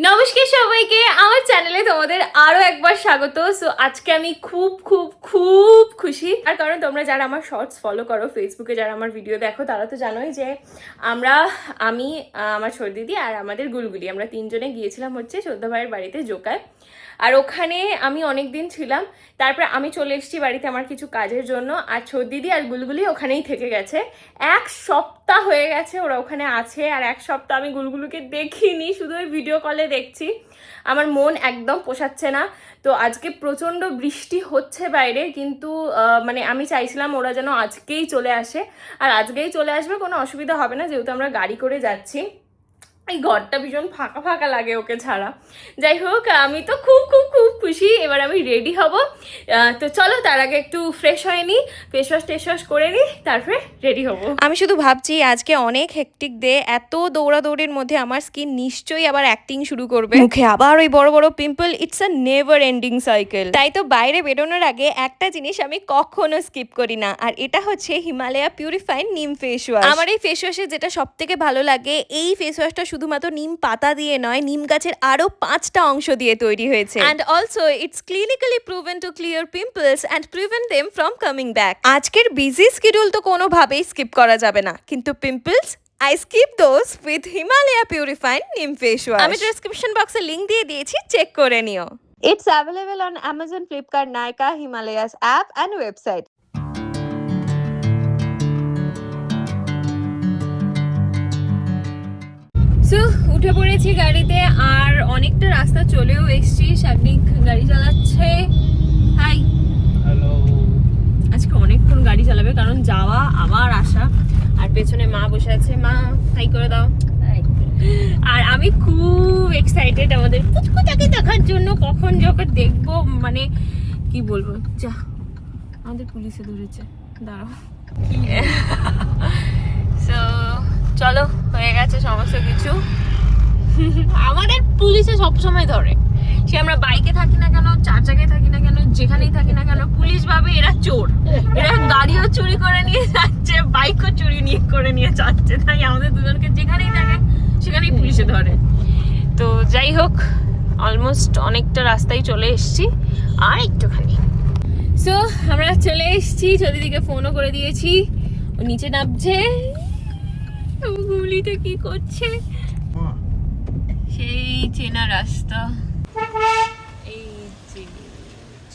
নমস্কার সবাইকে আমার চ্যানেলে তোমাদের আরো একবার স্বাগত। সো আজকে আমি খুব খুব খুব খুশি, আর কারণ তোমরা যারা আমার শর্টস ফলো করো, ফেসবুকে যারা আমার ভিডিও দেখো, তারা তো জানোই যে আমি আমার ছোট দিদি আর আমাদের গুলগুলি আমরা তিনজনে গিয়েছিলাম হচ্ছে শ্রদ্ধা ভাইয়ের বাড়িতে জোকায়। আর ওখানে আমি অনেক দিন ছিলাম, তারপরে আমি চলে এসেছি বাড়িতে আমার কিছু কাজের জন্য, আর ছোট দিদি আর গুলগুলি ওখানেই থেকে গেছে। এক সপ্তাহ হয়ে গেছে ওরা ওখানে আছে, আর এক সপ্তাহ আমি গুলগুলুকে দেখিনি, শুধু ওই ভিডিও কলে দেখছি। আমার মন একদম পোষাচ্ছে না। তো আজকে প্রচণ্ড বৃষ্টি হচ্ছে বাইরে, কিন্তু মানে আমি চাইছিলাম ওরা যেন আজকেই চলে আসে, আর আজকেই চলে আসবে, কোনো অসুবিধা হবে না যেহেতু আমরা গাড়ি করে যাচ্ছি। এই ঘরটা ভীষণ ফাঁকা ফাঁকা লাগে ওকে ছাড়া। যাই হোক, আমি তো খুব খুব খুব খুশি। এবার আমি রেডি হব, তো চলো তার আগে একটু ফ্রেশ হয়ে নিই, ফেস ওয়াশ করে নিই, তারপরে রেডি হব। আমি শুধু ভাবছি আজকে অনেক হেকটিক ডে, এত দৌড়াদৌড়ির মধ্যে আমার স্কিন নিশ্চয়ই আবার অ্যাক্টিং শুরু করবে, মুখে আবার ওই বড় বড় pimple. It's a never ending cycle. তাই তো বাইরে বেরোনোর আগে একটা জিনিস আমি কখনো স্কিপ করি না, আর এটা হচ্ছে হিমালয়া পিউরিফাইং নিম ফেস ওয়াশ। আমার এই ফেস ওয়াশে যেটা সব থেকে ভালো লাগে, এই ফেস ওয়াশটা শুধুমাত্র নিম পাতা দিয়ে নয়, নিম গাছের আরো 5টা অংশ দিয়ে তৈরি হয়েছে। And also it's clinically proven to clear pimples and prevent them from coming back. আজকের বিজি শিডিউল তো কোনোভাবেই স্কিপ করা যাবে না, কিন্তু pimples I skip those with Himalaya Purifying Neem Face Wash. আমি ডেসক্রিপশন বক্সে লিংক দিয়ে দিয়েছি, চেক করে নিও। It's available on Amazon, Flipkart, Nykaa, Himalayas app and website. So উঠে পড়েছি গাড়িতে, আর অনেকটা রাস্তা চলেও এসছি। শাগনিক গাড়ি চালাচ্ছে। Hi, hello. আজকে অনেকক্ষণ গাড়ি চালাবে, কারণ যাওয়া আবার আসা, আর পেছনে মা বসে আছে। মা হাই করে দাও। আর আমি খুব এক্সাইটেড আমাদের পুচকুটাকে দেখার জন্য, কখন যখন দেখবো, মানে কি বলবো। যা, আমাদের পুলিশে ধরেছে, দাঁড়াও। সো চলো, হয়ে গেছে সমস্ত কিছু। আমাদের পুলিশে সবসময় ধরে, সে আমরা বাইকে থাকি না কেন, 4 চাকায় থাকি না কেন, যেখানেই থাকি না কেন, পুলিশ ভাবে এরা চোর। এরা গাড়িও চুরি করে নিয়ে যাচ্ছে, বাইকও চুরি করে নিয়ে যাচ্ছে। তাই আমাদের দুজনকে যেখানেই থাকে সেখানেই পুলিশে ধরে। তো যাই হোক, অলমোস্ট অনেকটা রাস্তায় চলে এসেছি, আর একটুখানি। সো আমরা চলে এসেছি, দিদিকে ফোনও করে দিয়েছি, ও নিচে নামছে। গুলিটা কি করছে, সেই চেনা রাস্তা। এই যে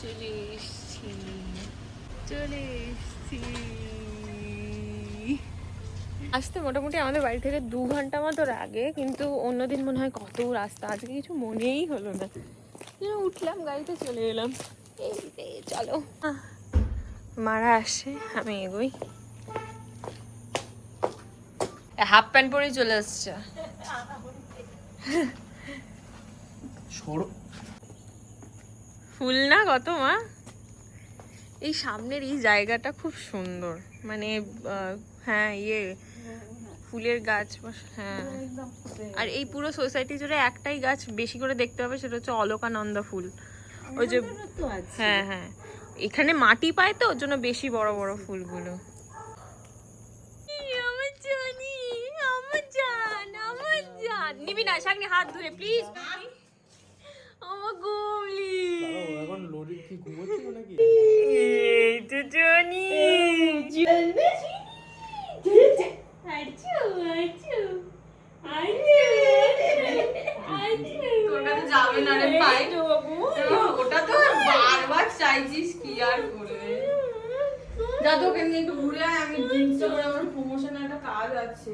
চলে এসছি। আসতে মোটামুটি আমাদের বাড়ি থেকে 2 ঘন্টা মতো লাগে, কিন্তু অন্যদিন মনে হয় কত রাস্তা, আজকে কিছু মনেই হলো না। উঠলাম গাড়িতে, চলে এলাম। এই যে চলো, মারা আসে, আমি এগোই। হাফ প্যান্ট পরেই চলে আসছে। ফুল না কত মা, এই সামনের এই জায়গাটা খুব সুন্দর, মানে হ্যাঁ ফুলের গাছ। হ্যাঁ, আর এই পুরো সোসাইটি জুড়ে একটাই গাছ বেশি করে দেখতে হবে, সেটা হচ্ছে অলকানন্দা ফুল। ওই যে হ্যাঁ হ্যাঁ, এখানে মাটি পায় তো, ওর জন্য বেশি বড় বড় ফুলগুলো। নিবি না শাগনি, হাত ধরে প্লিজ। আমার গোলি এখন লোরি কি ঘুমোচ্ছিল নাকি? এই তো জনি যাবে না রে পাই, ওটা তো বারবার চাইছিস, কি আর করবে। যা তোকে নিয়ে একটু ঘুরে আয়, আমি জিনিসটা করে আমার প্রমোশনের একটা কাজ আছে।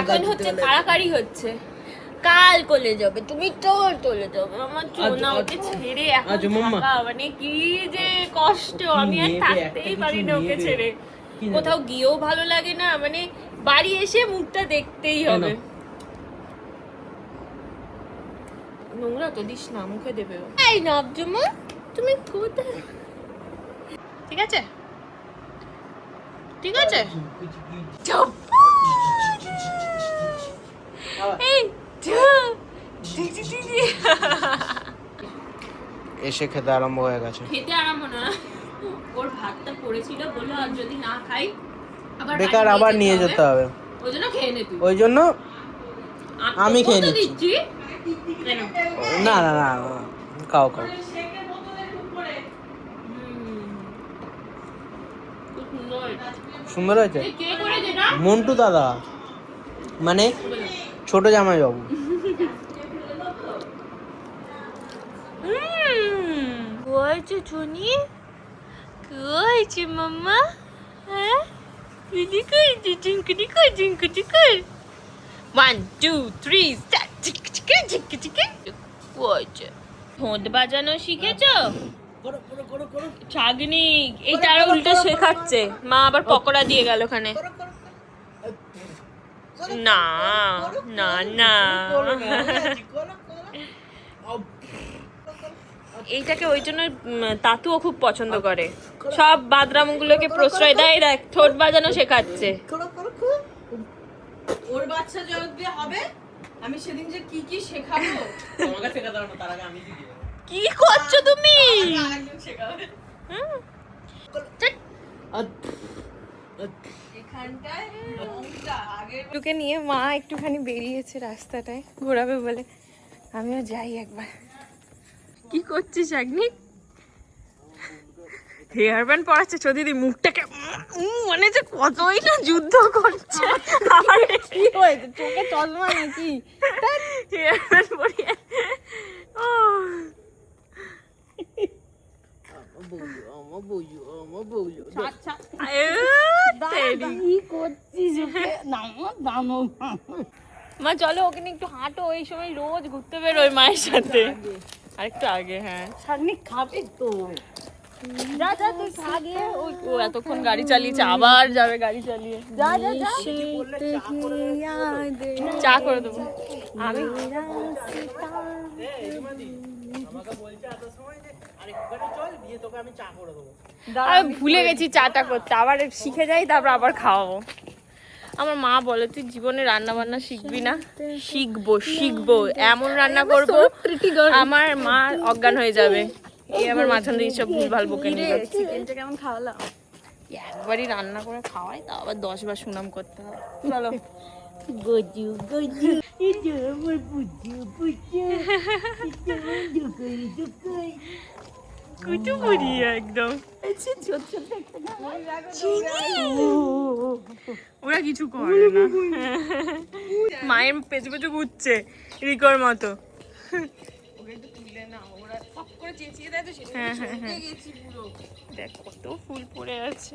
এখন হচ্ছে কাড়াকাড়ি হচ্ছে, কাল কোলে যাবে, তুমি চলে যাবে, আমার চোনা ওকে ছেড়ে এখন থাকা মানে কি যে কষ্ট। আমি আর থাকতেই পারি না ওকে ছেড়ে, কোথাও গিয়েও ভালো লাগে না, মানে বাড়ি এসে মুখটা দেখতেই হবে। নোংরা তো দিস না, মুখে দেবে। এই নবজুমা, তুমি কোথায়? ঠিক আছে, ঠিক আছে? এসে খেতে আরম্ভ হয়ে গেছে। খেতে আরম্ভ না, ওর ভাতটা পড়েছিল, বললো আর যদি না খাই বেকার আবার নিয়ে যেতে হবে, ওই জন্য খেয়ে নে তুই। ওই জন্য আমি খেয়ে নিচ্ছি। না না না, খাও খাও। সুন্দর হয়েছে। মন্টু দাদা মানে ছোট জামাই বাবু। হয়েছে চুনি, হয়েছে মাম্মা, হ্যাঁ দিদি করেছে ঝিঙ্কুটি কর, ঝিঙ্কুটি কর। 1 2 3 স্টার্ট। চিক চিক চিক চিক। হয়েছে। ঠোঁট বাজানো শিখেছো? ছাগনি এইটা আরো উল্টো শেখাচ্ছে। মা আবার পকোড়া দিয়ে গেল ওখানে। না না না, এইটাকে ওই জন্য তাতুও খুব পছন্দ করে, সব বাদরামগুলোকে প্রশ্রয় দেয়। দেখ ঠোঁট বাজানো শেখাচ্ছে। ওর বাচ্চা যদি হবে, আমি সেদিন যে কি কি শেখাবো। তোমাকে শেখাতে হবে না, তার আগে আমি শিখিয়ে দেব। কি করছো তুমি? আরেকজন শেখাবে। এখানটায় লঙ্কা আগে তোকে নিয়ে মা একটুখানি বেরিয়েছে রাস্তাটায় ঘোরাবে বলে, আমিও যাই একবার। কি করছিস আগ্নি? হেয়ার ব্যান্ড পড়াচ্ছে চৌধুরী, মুখটাকে মনে হচ্ছে কতই না যুদ্ধ করছে। কি হয়েছে, চোখে চশমা নাকি? হেয়ার ব্যান্ড পরিয়ে ও কি করছিস ওকে? নামো নামো। মা চলো ওখানে একটু হাঁটো, এই সময় রোজ ঘুরতে বেরোয় মায়ের সাথে। আরেকটু আগে, হ্যাঁ ছাগনি খাবে তো। যা যা তুই আগে। ও এতক্ষণ গাড়ি চালিয়েছে, আবার যাবে গাড়ি চালিয়ে। যা যা যা। চা করে দেবো আমি। আমাকে বলছে এত সময় যে আরেকবারে চল দিয়ে তোকে আমি চা করে দেবো। আমি ভুলে গেছি চাটা করতে, আবার শিখে যাই তারপর আবার খাওয়াবো। আমার মা বলে তুই জীবনে রান্না বান্না শিখবি না? শিখবো শিখবো, এমন রান্না করবো আমার মা অজ্ঞান হয়ে যাবে। এই আবার মাঝখান দিয়ে সব ভুলভাল বকে নিল। চিকেনটা কেমন খাওয়ালাম? একবারই রান্না করে খাওয়াই, তা আবার 10 বার সুনাম করতে হবে। চলো গজু গজু এটা আমার বুঝু বুঝু কুটু বুড়ি একদম। ছোট ছোট একটা ওরা কিছু করে না, মায়ের পেছু পেছু ঘুরছে রিকোর মতো। হ্যাঁ হ্যাঁ হ্যাঁ, দেখ কত ফুল পড়ে আছে।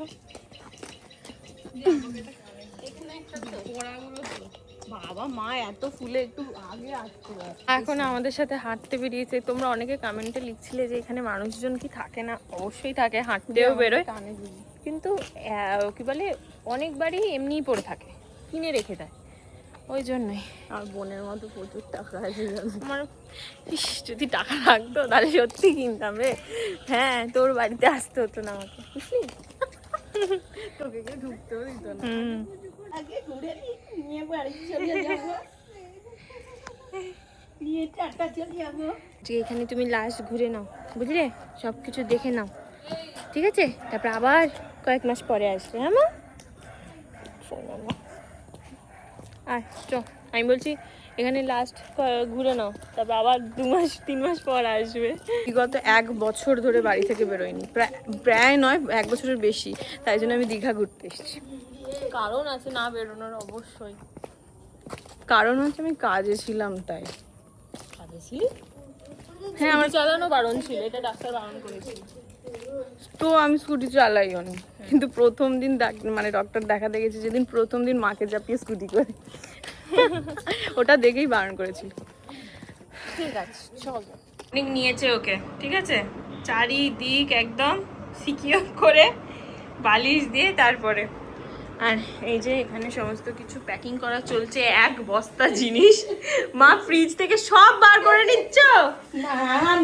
বাবা মা এত ফুলে একটু আগে আসতে পারে। এখন আমাদের সাথে হাঁটতে বেরিয়েছে। তোমরা অনেকে কমেন্টে লিখছিলে যে এখানে মানুষজন কি থাকে না, অবশ্যই থাকে, হাঁটতেও বেরোয়, কিন্তু কি বলে অনেকবারই এমনিই পড়ে থাকে, কিনে রেখে দেয়, ওই জন্যই। আর বোনের মতো প্রচুর টাকা আছে। আমার ইস, যদি টাকা থাকতো তাহলে সত্যি কিনতাম রে। হ্যাঁ, তোর বাড়িতে আসতে হতো না আমাকে, বুঝলি? তোকে কেউ ঢুকতেও দিত না। হুম, আগে ঘুরে নিয়ে বাড়ি চলে যাবো, নিয়ে টাটা চলে যাবো। যে এখানে তুমি লাস্ট ঘুরে নাও, বুঝলে, সব কিছু দেখে নাও, ঠিক আছে? তারপর আবার কয়েক মাস পরে আসবে। হ্যাঁ মা, আর চ, আমি বলছি এখানে লাস্ট ঘুরে নাও, তারপর আবার 2 মাস 3 মাস পর আসবে। বিগত 1 বছর ধরে বাড়ি থেকে বেরোয়নি, প্রায় নয় 1 বছরের বেশি, তাই জন্য আমি দীঘা ঘুরতে এসেছি। কারণ আছে না বেরোনোর, অবশ্যই কারণ হচ্ছে আমি কাজে ছিলাম তাই। কাজে ছিলি? হ্যাঁ, আমার চালানো বারণ ছিল, এটা ডাক্তার বারণ করেছিল। তো আমি স্কুটি চালাইও নি, কিন্তু প্রথম দিন মানে ডক্টর দেখাতে গেছি যেদিন, প্রথম দিন মাকে চাপিয়ে স্কুটি করে, ওটা দেখেই বারণ করেছিল। ঠিক আছে চলো। অনেক নিয়েছে ওকে, ঠিক আছে, চারিদিক একদম সিকিউর করে বালিশ দিয়ে তারপরে। আর এই যে এখানে সমস্ত কিছু প্যাকিং করা চলছে, 1 বস্তা জিনিস মা ফ্রিজ থেকে সব বার করে নিচ্ছ। না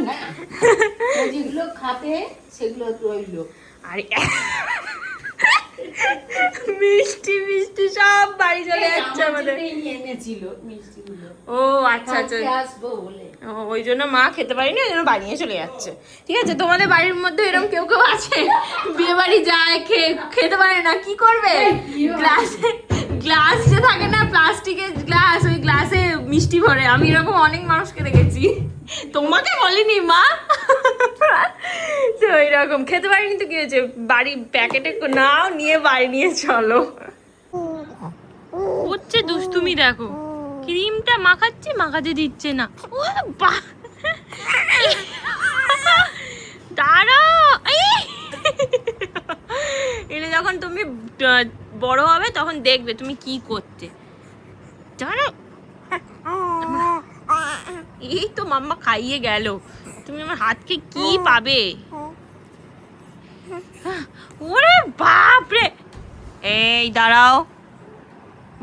না, যেগুলো খাবে সেগুলো রইলো। আর মিষ্টি মিষ্টি সব বাড়ি চলে যাচ্ছে আমাদের। এনেছিল মিষ্টিগুলো ও আচ্ছা আচ্ছা, আসবো বলে। ও, ওই জন্য মা খেতে পারিনি, ওই জন্য বানিয়ে চলে যাচ্ছে। ঠিক আছে, তোমাদের বাড়ির মধ্যে এরকম কেউ কেউ আছে বিয়ে বাড়ি যায় খেতে পারে না, কি করবে? গ্লাস যে থাকে না, প্লাস্টিকের গ্লাস, ওই গ্লাসে মিষ্টি ভরে। আমি এরকম অনেক মানুষকে দেখেছি, তোমাকে বলিনি মা। তো এরকম খেতে পারিনি তো কি হয়েছে, বাড়ি প্যাকেটে নাও, নিয়ে বাড়ি নিয়ে চলো। হচ্ছে দুষ্টুমি, দেখো ক্রিমটা মাখাচ্ছে, মাখাতে দিচ্ছে না। ও বাহ, দাঁড়াও, এলে যখন তুমি বড় হবে তখন দেখবে তুমি কি করতে। দাঁড়াও, এই তো মাম্মা খাইয়ে গেল, তুমি আমার হাতকে কি পাবে? ওরে বাপরে, এই দাঁড়াও,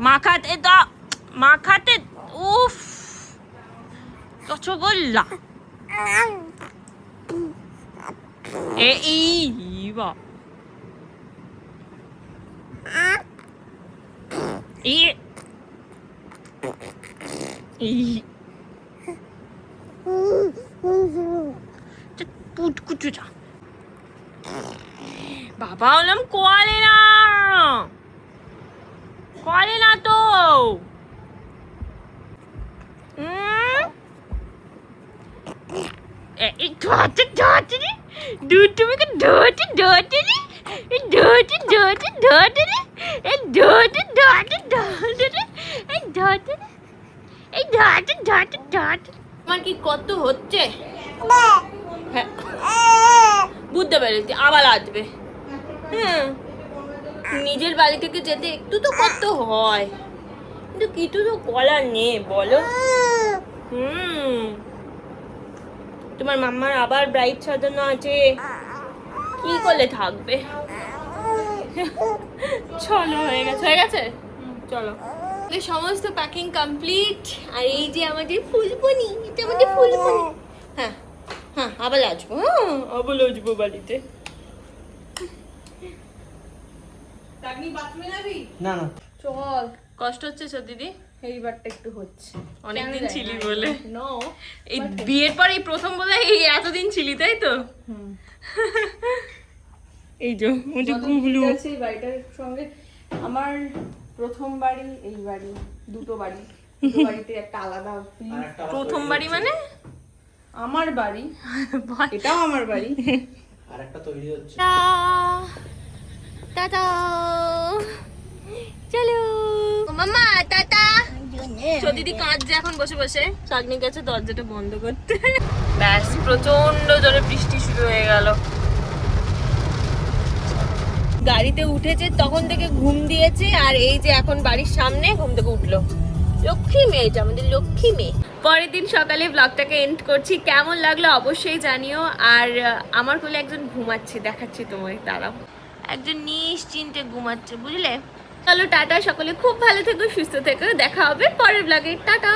মাখাতে দাও, মাখাতে, উফ রসগোল্লা। এই বা পুটকুটু যা বাবা, হলাম কোয়ালে না, কোয়ালে না তো। আমার কি কত হচ্ছে? হ্যাঁ, বুঝতে পেরেছি, আবার আসবে। হ্যাঁ, নিজের বাড়ি থেকে যেতে একটু তো কত হয়, কিন্তু কিছু তো করার নেই, বলো। তোমার মাম্মার আবার ব্রাইড সাজানো আছে, কি করলে থাকবে? চলো, হয়ে গেছে, হয়ে গেছে, চলো। সমস্ত প্যাকিং কমপ্লিট। আর এই যে আমাদের ফুলবনি, এটা আমাদের ফুলবনি। হ্যাঁ হ্যাঁ, আবার আসবো, হ্যাঁ আবার আসবো বাড়িতে। না না, চল, কষ্ট হচ্ছে সব দিদি, এইবারটা একটু হচ্ছে, অনেকদিন ছিলি বলে। এই বিয়ের পর এই প্রথম বলে এই এতদিন ছিলি, তাই তো? এই যে গুবলু, এই বাড়িটার সঙ্গে আমার প্রথম বাড়ি, এই বাড়ি, দুটো বাড়ি, দুটো বাড়িতে একটা আলাদা feel। প্রথম বাড়ি মানে আমার বাড়ি, এটাও আমার বাড়ি। আরেকটা তৈরি হচ্ছে। টাটা, চলো মাম্মা, টাটা। দিদি কাঁদছে এখন বসে বসে, শাগনি গেছে দরজাটা বন্ধ করতে। ব্যাস, প্রচন্ড জোরে বৃষ্টি শুরু হয়ে গেল। গাড়িতে উঠেছে তখন থেকে ঘুম দিয়েছে, আর এই যে এখন বাড়ির সামনে ঘুম থেকে উঠলো। লক্ষ্মী মেয়ে, এটা আমাদের লক্ষ্মী মেয়ে। পরের দিন সকালে ব্লগটাকে এন্ড করছি। কেমন লাগলো অবশ্যই জানিও। আর আমার কোলে একজন ঘুমাচ্ছে, দেখাচ্ছি তোমায়, দাঁড়াও। একজন নিশ্চিন্তে ঘুমাচ্ছে, বুঝলে? চলো টাটা, সকলে খুব ভালো থেকো, সুস্থ থেকো, দেখা হবে পরের ব্লগে, টাটা।